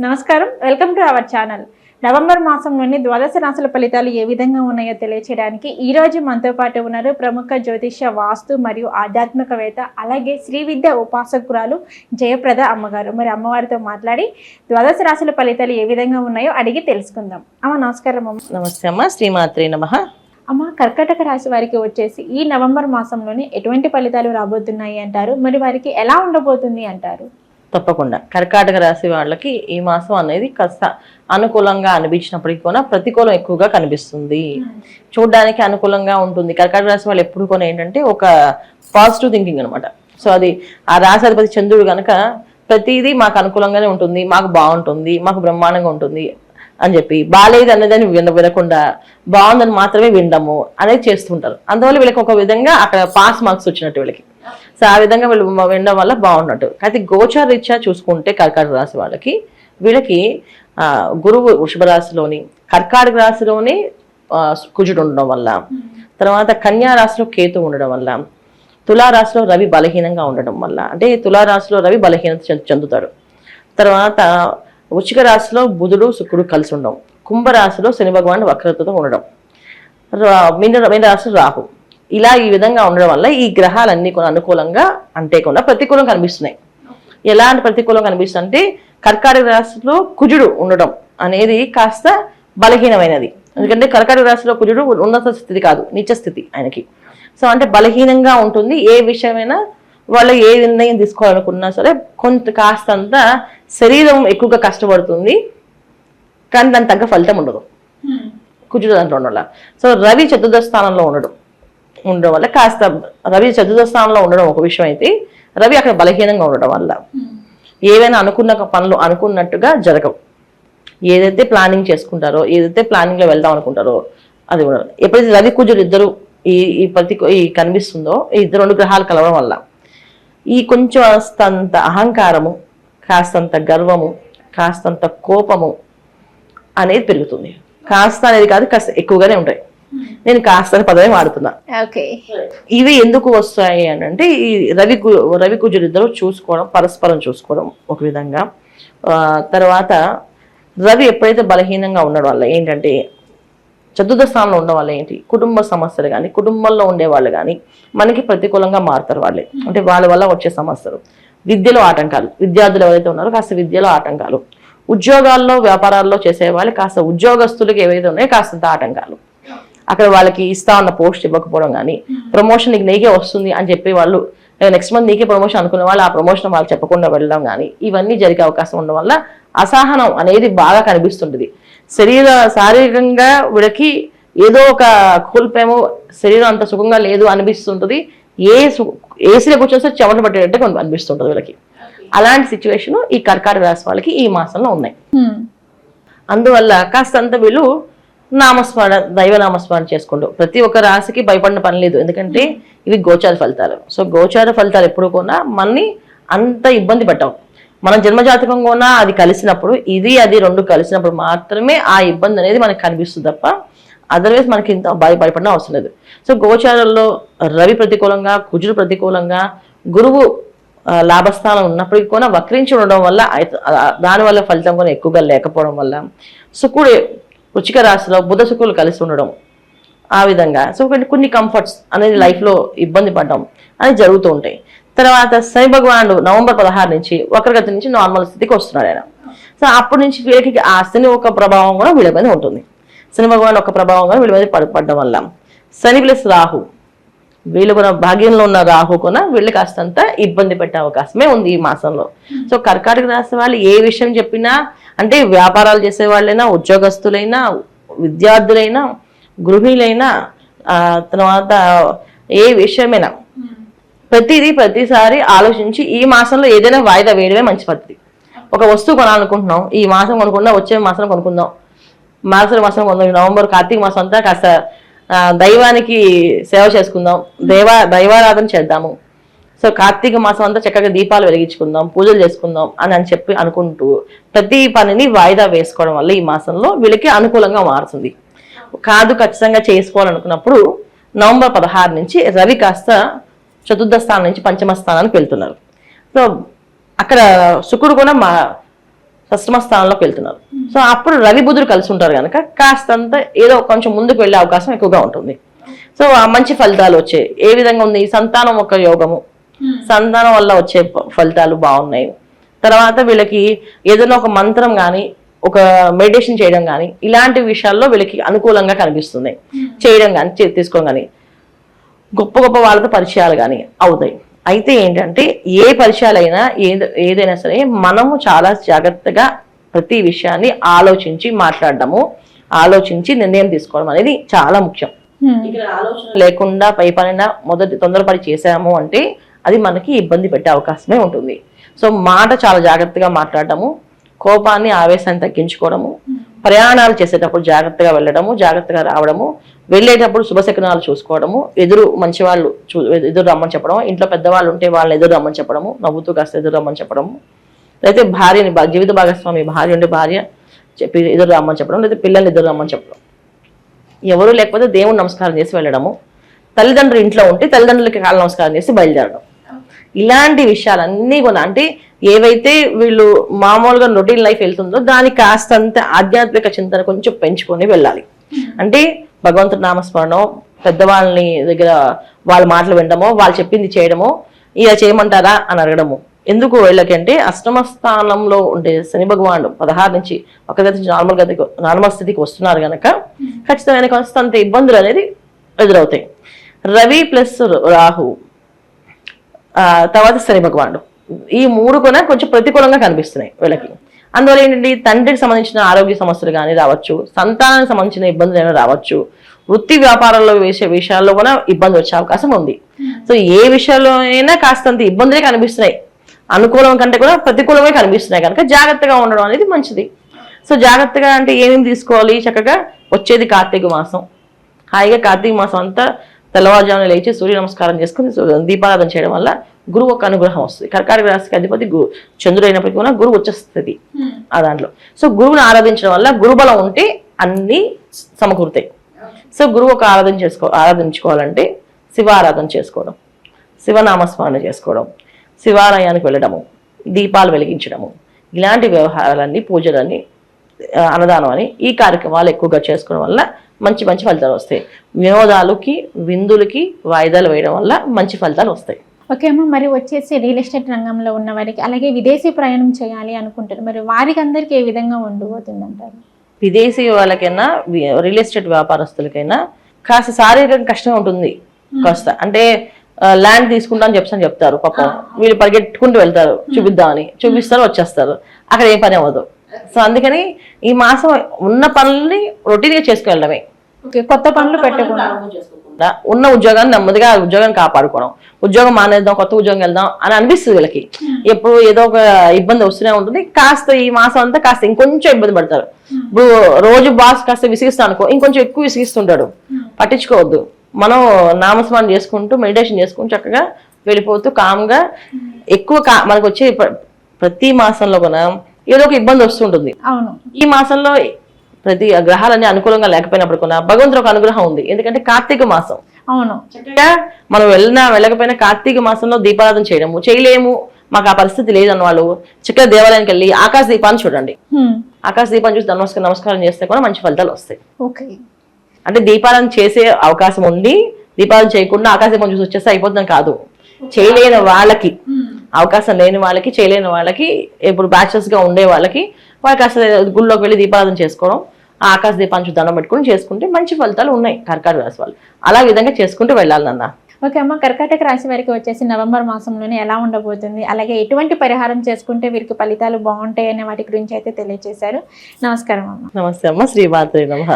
నమస్కారం, welcome to our channel. November మాసంలోని ద్వాదశ రాశుల ఫలితాలు ఏ విధంగా ఉన్నాయో తెలియచేయడానికి ఈ రోజు మనతో పాటు ఉన్నారు ప్రముఖ జ్యోతిష్య, వాస్తు మరియు ఆధ్యాత్మికవేత్త, అలాగే శ్రీ విద్య ఉపాసకురాలు జయప్రద అమ్మగారు. మరి అమ్మవారితో మాట్లాడి ద్వాదశ రాశుల ఫలితాలు ఏ విధంగా ఉన్నాయో అడిగి తెలుసుకుందాం. అమ్మ నమస్కారం. అమ్మ నమస్తే అమ్మ. శ్రీమాత్రే నమః. అమ్మ, కర్కాటక రాశి వారికి వచ్చేసి ఈ నవంబర్ మాసంలోని ఎటువంటి ఫలితాలు రాబోతున్నాయి అంటారు? మరి వారికి ఎలా ఉండబోతుంది అంటారు? తప్పకుండా కర్కాటక రాశి వాళ్ళకి ఈ మాసం అనేది కాస్త అనుకూలంగా అనిపించినప్పటికీ కూడా ప్రతికూలం ఎక్కువగా కనిపిస్తుంది. చూడడానికి అనుకూలంగా ఉంటుంది. కర్కాటక రాశి వాళ్ళు ఎప్పుడు కూడా ఏంటంటే ఒక పాజిటివ్ థింకింగ్ అనమాట. సో అది ఆ రాశి అధిపతి చంద్రుడు కనుక ప్రతిదీ మాకు అనుకూలంగానే ఉంటుంది, మాకు బాగుంటుంది, మాకు బ్రహ్మాండంగా ఉంటుంది అని చెప్పి బాగాలేదు అనేదాన్ని వినకుండా బాగుందని మాత్రమే వినడము అనేది చేస్తుంటారు. అందువల్ల వీళ్ళకి ఒక విధంగా అక్కడ పాస్ మార్క్స్ వచ్చినట్టు వీళ్ళకి. సో ఆ విధంగా వీళ్ళు వినడం వల్ల బాగున్నట్టు. అయితే గోచార రీత్యా చూసుకుంటే కర్కాటక రాశి వాళ్ళకి వీళ్ళకి గురువు వృషభ రాశిలోని, కర్కాటక రాశిలోని కుజుడు ఉండడం వల్ల, తర్వాత కన్యా రాశిలో కేతు ఉండడం వల్ల, తులారాశిలో రవి బలహీనంగా ఉండడం వల్ల, అంటే తులారాశిలో రవి బలహీనత చెందుతాడు. తర్వాత వృశ్చిక రాశిలో బుధుడు శుక్రుడు కలిసి ఉండడం, కుంభరాశిలో శని భగవానుడు వక్రతతో ఉండడం, మీన రాశిలో రాహు, ఇలా ఈ విధంగా ఉండడం వల్ల ఈ గ్రహాలన్నీ కూడా అనుకూలంగా అంటేకుండా ప్రతికూలం కనిపిస్తున్నాయి. ఎలాంటి ప్రతికూలం కనిపిస్తుందంటే కర్కాటక రాశిలో కుజుడు ఉండడం అనేది కాస్త బలహీనమైనది. ఎందుకంటే కర్కాటక రాశిలో కుజుడు ఉన్నత స్థితి కాదు, నీచ స్థితి ఆయనకి. సో అంటే బలహీనంగా ఉంటుంది. ఏ విషయమైనా వాళ్ళు ఏ నిర్ణయం తీసుకోవాలనుకున్నా సరే కాస్తంత శరీరం ఎక్కువగా కష్టపడుతుంది, కానీ దాని తగ్గ ఫలితం ఉండదు కుజుడు దాంట్లో ఉండడం వల్ల. సో రవి చతుర్థ స్థానంలో ఉండడం వల్ల కాస్త రవి చతుర్థ స్థానంలో ఉండడం ఒక విషయం అయితే, రవి అక్కడ బలహీనంగా ఉండడం వల్ల ఏవైనా అనుకున్న పనులు అనుకున్నట్టుగా జరగవు. ఏదైతే ప్లానింగ్ చేసుకుంటారో, ఏదైతే ప్లానింగ్లో వెళ్దాం అనుకుంటారో అది ఉండదు. ఎప్పుడైతే రవి కుజుడు ఇద్దరు ఈ కనిపిస్తుందో, ఈ ఇద్దరు రెండు గ్రహాలు కలవడం వల్ల ఈ కొంచెం కాస్తంత అహంకారము, కాస్తంత గర్వము, కాస్తంత కోపము అనేది పెరుగుతుంది. కాస్త అనేది కాదు, కాస్త ఎక్కువగానే ఉంటాయి. నేను కాస్త పదవి వాడుతున్నా. ఇవి ఎందుకు వస్తాయి అని అంటే ఈ రవి కుజుడు ఇద్దరు చూసుకోవడం, పరస్పరం చూసుకోవడం ఒక విధంగా. తర్వాత రవి ఎప్పుడైతే బలహీనంగా ఉండడం వల్ల ఏంటంటే చతుర్థ స్థానంలో ఉండడం వల్ల ఏంటి, కుటుంబ సమస్యలు కానీ, కుటుంబంలో ఉండే వాళ్ళు కానీ మనకి ప్రతికూలంగా మారుతారు. వాళ్ళే అంటే వాళ్ళ వల్ల వచ్చే సమస్యలు, విద్యలో ఆటంకాలు, విద్యార్థులు ఎవరైతే ఉన్నారో కాస్త విద్యలో ఆటంకాలు, ఉద్యోగాల్లో వ్యాపారాల్లో చేసే వాళ్ళు కాస్త ఉద్యోగస్తులకు ఏవైతే ఉన్నాయో కాస్తంత ఆటంకాలు, అక్కడ వాళ్ళకి ఇస్తా ఉన్న పోస్ట్ ఇవ్వకపోవడం కానీ, ప్రమోషన్ నీకే వస్తుంది అని చెప్పి వాళ్ళు నెక్స్ట్ మంత్ నీకే ప్రమోషన్ అనుకునే వాళ్ళు ఆ ప్రమోషన్ వాళ్ళు చెప్పకుండా వెళ్ళడం కానీ, ఇవన్నీ జరిగే అవకాశం ఉండడం వల్ల అసహనం అనేది బాగా కనిపిస్తుంటుంది. శారీరకంగా వీళ్ళకి ఏదో ఒక కోల్పోయేమో, శరీరం అంత సుఖంగా లేదు అనిపిస్తుంటుంది. ఏసీలో కూర్చొని చెమట పట్టేటట్టు కొంత అనిపిస్తుంటుంది వీళ్ళకి. అలాంటి సిచ్యువేషన్ ఈ కర్కాటక రాశి వాళ్ళకి ఈ మాసంలో ఉన్నాయి. అందువల్ల కాస్తంత వీళ్ళు దైవ నామస్మరణ చేసుకుంటూ, ప్రతి ఒక్క రాశికి భయపడిన పని లేదు. ఎందుకంటే ఇవి గోచార ఫలితాలు. సో గోచార ఫలితాలు ఎప్పుడు కూడా మనని అంత ఇబ్బంది పెట్టవు. మనం జన్మజాతకం కూడా అది కలిసినప్పుడు, అది రెండు కలిసినప్పుడు మాత్రమే ఆ ఇబ్బంది అనేది మనకి కనిపిస్తుంది తప్ప అదర్వైజ్ మనకి ఇంత భయపడిన అవసరం లేదు. సో గోచారంలో రవి ప్రతికూలంగా, కుజుడు ప్రతికూలంగా, గురువు లాభస్థానం ఉన్నప్పటికీ కూడా వక్రించి ఉండడం వల్ల, దానివల్ల ఫలితం కూడా ఎక్కువగా లేకపోవడం వల్ల, శుక్రుడు వృశ్చిక రాశిలో బుధ శుక్రులు కలిసి ఉండడం, ఆ విధంగా సో కొన్ని కంఫర్ట్స్ అనేది లైఫ్లో ఇబ్బంది పడడం అనేది జరుగుతూ ఉంటాయి. తర్వాత శని భగవానుడు నవంబర్ 16 నుంచి వక్రగతి నుంచి నార్మల్ స్థితికి వస్తున్నాడు ఆయన. సో అప్పటి నుంచి వీళ్ళకి ఆ శని ఒక ప్రభావం కూడా వీళ్ళ మీద ఉంటుంది. శని భగవాన్ ఒక ప్రభావం కూడా వీళ్ళ మీద పడడం వల్ల శని ప్లస్ రాహు, వీళ్ళు కూడా భాగ్యంలో ఉన్న రాహు కూడా వీళ్ళు కాస్తంత ఇబ్బంది పెట్టే అవకాశమే ఉంది ఈ మాసంలో. సో కర్కాటక రాశి వాళ్ళు ఏ విషయం చెప్పినా, అంటే వ్యాపారాలు చేసే వాళ్ళైనా, ఉద్యోగస్తులైనా, విద్యార్థులైనా, గృహిణులైనా, తర్వాత ఏ విషయమైనా ప్రతిసారి ఆలోచించి ఈ మాసంలో ఏదైనా వాయిదా వేయడమే మంచి పద్ధతి. ఒక వస్తువు కొనాలనుకుంటున్నాం, ఈ మాసం కొనుక్కుందాం, వచ్చే మాసం కొనుక్కుందాం, మాసం కొందాం, నవంబర్ కార్తీక మాసం అంతా కాస్త దైవానికి సేవ చేసుకుందాం, దైవారాధన చేద్దాము. సో కార్తీక మాసం అంతా చక్కగా దీపాలు వెలిగించుకుందాం, పూజలు చేసుకుందాం అని చెప్పి అనుకుంటూ ప్రతి పనిని వాయిదా వేసుకోవడం వల్ల ఈ మాసంలో వీళ్ళకి అనుకూలంగా మారుతుంది. కాదు ఖచ్చితంగా చేసుకోవాలనుకున్నప్పుడు నవంబర్ 16 నుంచి రవి కాస్త చతుర్థ స్థానం నుంచి పంచమ స్థానానికి వెళ్తున్నారు. సో అక్కడ శుక్రుడు కూడా షష్టమ స్థానంలోకి వెళ్తున్నారు. సో అప్పుడు రవి బుధుడు కలిసి ఉంటారు కనుక కాస్తంత ఏదో కొంచెం ముందుకు వెళ్ళే అవకాశం ఎక్కువగా ఉంటుంది. సో ఆ మంచి ఫలితాలు వచ్చాయి. ఏ విధంగా ఉంది, సంతానం ఒక యోగము, సంతానం వల్ల వచ్చే ఫలితాలు బాగున్నాయి. తర్వాత వీళ్ళకి ఏదైనా ఒక మంత్రం కానీ ఒక మెడిటేషన్ చేయడం కానీ ఇలాంటి విషయాల్లో వీళ్ళకి అనుకూలంగా కనిపిస్తుంది. చేయడం కానీ తీసుకోవడం కానీ గొప్ప గొప్ప వాళ్ళతో పరిచయాలు కానీ అవుతాయి. అయితే ఏంటంటే ఏ పరిచయాలైనా ఏదైనా సరే మనము చాలా జాగ్రత్తగా ప్రతి విషయాన్ని ఆలోచించి మాట్లాడడము, ఆలోచించి నిర్ణయం తీసుకోవడం అనేది చాలా ముఖ్యం. ఇక్కడ ఆలోచన లేకుండా పై పైన తొందరపడి చేసాము అంటే అది మనకి ఇబ్బంది పెట్టే అవకాశమే ఉంటుంది. సో మాట చాలా జాగ్రత్తగా మాట్లాడటము, కోపాన్ని ఆవేశాన్ని తగ్గించుకోవడము, ప్రయాణాలు చేసేటప్పుడు జాగ్రత్తగా వెళ్ళడము, జాగ్రత్తగా రావడము, వెళ్ళేటప్పుడు శుభశకునాలు చూసుకోవడము, ఎదురు మంచి వాళ్ళు ఎదురు రమ్మని చెప్పడం, ఇంట్లో పెద్దవాళ్ళు ఉంటే వాళ్ళని ఎదురు రమ్మని చెప్పడము, నవ్వుతూ కాస్త ఎదురు రమ్మని చెప్పడము, లేకపోతే భార్యని జీవిత భాగస్వామి భార్య ఉంటే భార్య చెప్పి ఎదురు రమ్మని చెప్పడం, లేదా పిల్లల్ని ఎదురు రమ్మని చెప్పడం, ఎవరు లేకపోతే దేవుని నమస్కారం చేసి వెళ్ళడము, తల్లిదండ్రులు ఇంట్లో ఉంటే తల్లిదండ్రులకి కాళ్ళ నమస్కారం చేసి బయలుదేరడం. ఇలాంటి విషయాలన్నీ కూడా అంటే ఏవైతే వీళ్ళు మామూలుగా రొటీన్ లైఫ్ వెళ్తుందో దానికి కాస్తంత ఆధ్యాత్మిక చింతన కొంచెం పెంచుకొని వెళ్ళాలి. అంటే భగవంతుడి నామస్మరణం, పెద్దవాళ్ళని దగ్గర వాళ్ళ మాటలు వినడమో, వాళ్ళు చెప్పింది చేయడమో, ఇలా చేయమంటారా అని అడగడము. ఎందుకు వీళ్ళకి అంటే అష్టమ స్థానంలో ఉండే శని భగవానుడు 16 నుంచి ఒక గతి నార్మల్ స్థితికి వస్తున్నారు కనుక ఖచ్చితమైన కొంత ఇబ్బందులు అనేది ఎదురవుతాయి. రవి ప్లస్ రాహు తర్వాత శని భగవానుడు ఈ మూడు కూడా కొంచెం ప్రతికూలంగా కనిపిస్తున్నాయి వీళ్ళకి. అందువల్ల ఏంటంటే తండ్రికి సంబంధించిన ఆరోగ్య సమస్యలు కానీ రావచ్చు, సంతానానికి సంబంధించిన ఇబ్బందులు ఏమైనా రావచ్చు, వృత్తి వ్యాపారాల్లో వేసే విషయాల్లో కూడా ఇబ్బంది వచ్చే అవకాశం ఉంది. సో ఏ విషయంలో అయినా కాస్తంత ఇబ్బందులే కనిపిస్తున్నాయి, అనుకూలం కంటే కూడా ప్రతికూలమే కనిపిస్తున్నాయి కనుక జాగ్రత్తగా ఉండడం అనేది మంచిది. సో జాగ్రత్తగా అంటే ఏమేమి తీసుకోవాలి, చక్కగా వచ్చేది కార్తీక మాసం, హాయిగా కార్తీక మాసం అంతా తెల్లవారుజామున లేచి సూర్య నమస్కారం చేసుకుని దీపారాధన చేయడం వల్ల గురువు ఒక అనుగ్రహం వస్తుంది. కర్కాటక రాశికి అధిపతి చంద్రుడు అయినప్పటికీ కూడా గురువు వచ్చేస్తుంది ఆ దాంట్లో. సో గురువుని ఆరాధించడం వల్ల గురుబలం ఉంటే అన్ని సమకూరుతాయి. సో గురువు ఒక ఆరాధించుకోవాలంటే శివారాధన చేసుకోవడం, శివనామస్మరణ చేసుకోవడం, శివాలయానికి వెళ్ళడము, దీపాలు వెలిగించడము, ఇలాంటి వ్యవహారాలన్నీ పూజలన్నీ అన్నదానం అని ఈ కార్యక్రమాలు ఎక్కువగా చేసుకోవడం వల్ల మంచి మంచి ఫలితాలు వస్తాయి. వినోదాలకి విందులకి వాయిదాలు వేయడం వల్ల మంచి ఫలితాలు వస్తాయి. ఓకే అమ్మ, మరి వచ్చేసి రియల్ ఎస్టేట్ రంగంలో ఉన్న వారికి అలాగే విదేశీ ప్రయాణం చేయాలి అనుకుంటారు, మరి వారికి అందరికీ ఏ విధంగా ఉండబోతుంది అంటారు? విదేశీ వాళ్ళకైనా రియల్ ఎస్టేట్ వ్యాపారస్తులకైనా కాస్త శారీరక కష్టంగా ఉంటుంది. కాస్త అంటే ల్యాండ్ తీసుకుంటా అని చెప్తారు పాపం, వీళ్ళు పరిగెట్టుకుంటూ వెళ్తారు చూపిద్దామని, చూపిస్తారు వచ్చేస్తారు, అక్కడ ఏ పని అవ్వదు. సో అందుకని ఈ మాసం ఉన్న పనుల్ని రొటీన్గా చేసుకెళ్ళడమే, కొత్త పనులు పెట్టకుండా ఉన్న ఉద్యోగాన్ని నెమ్మదిగా ఉద్యోగాన్ని కాపాడుకోవడం, ఉద్యోగం మానేద్దాం కొత్త ఉద్యోగం వెళ్దాం అని అనిపిస్తుంది వీళ్ళకి. ఎప్పుడు ఏదో ఒక ఇబ్బంది వస్తూనే ఉంటుంది. కాస్త ఈ మాసం అంతా కాస్త ఇంకొంచెం ఇబ్బంది పడతారు. ఇప్పుడు రోజు బాస్ కాస్త విసిగిస్తా అనుకో, ఇంకొంచెం ఎక్కువ విసిగిస్తుంటాడు, పట్టించుకోవద్దు. మనం నామస్మరణ చేసుకుంటూ మెడిటేషన్ చేసుకుంటూ చక్కగా వెళ్ళిపోతూ కామ్గా ఎక్కువ మనకు వచ్చే ప్రతి మాసంలో కూడా ఏదో ఒక ఇబ్బంది వస్తుంటుంది. ఈ మాసంలో ప్రతి గ్రహాలన్నీ అనుకూలంగా లేకపోయినప్పుడు కూడా భగవంతుడు ఒక అనుగ్రహం ఉంది. ఎందుకంటే కార్తీక మాసం, చక్కగా మనం వెళ్ళకపోయినా కార్తీక మాసంలో దీపారాధన చేయడము చేయలేము, మాకు ఆ పరిస్థితి లేదన్న వాళ్ళు చక్కగా దేవాలయానికి వెళ్ళి ఆకాశ దీపాన్ని చూడండి. ఆకాశ దీపాన్ని చూసి నమస్కారం చేస్తే కూడా మంచి ఫలితాలు వస్తాయి. అంటే దీపారాధన చేసే అవకాశం ఉంది, దీపారాధన చేయకుండా ఆకాశ దీపం చూసి వచ్చేస్తే అయిపోతుందని కాదు. చేయలేని వాళ్ళకి, అవకాశం లేని వాళ్ళకి, చేయలేని వాళ్ళకి, ఇప్పుడు బ్యాచెస్ గా ఉండే వాళ్ళకి అసలు గుళ్ళోకి వెళ్ళి దీపారాధన చేసుకోవడం, ఆ ఆకాశ దీపాన్ని దండం పెట్టుకుని చేసుకుంటే మంచి ఫలితాలు ఉన్నాయి కర్కాటక రాశి వాళ్ళు. అలా విధంగా చేసుకుంటూ వెళ్ళాలి నాన్న. ఓకే అమ్మ, కర్కాటక రాశి వారికి వచ్చేసి నవంబర్ మాసంలోనే ఎలా ఉండబోతుంది, అలాగే ఎటువంటి పరిహారం చేసుకుంటే వీరికి ఫలితాలు బాగుంటాయి అనే వాటి గురించి అయితే తెలియజేశారు. నమస్కారం అమ్మ. నమస్తే అమ్మ. శ్రీమాత్రే నమః.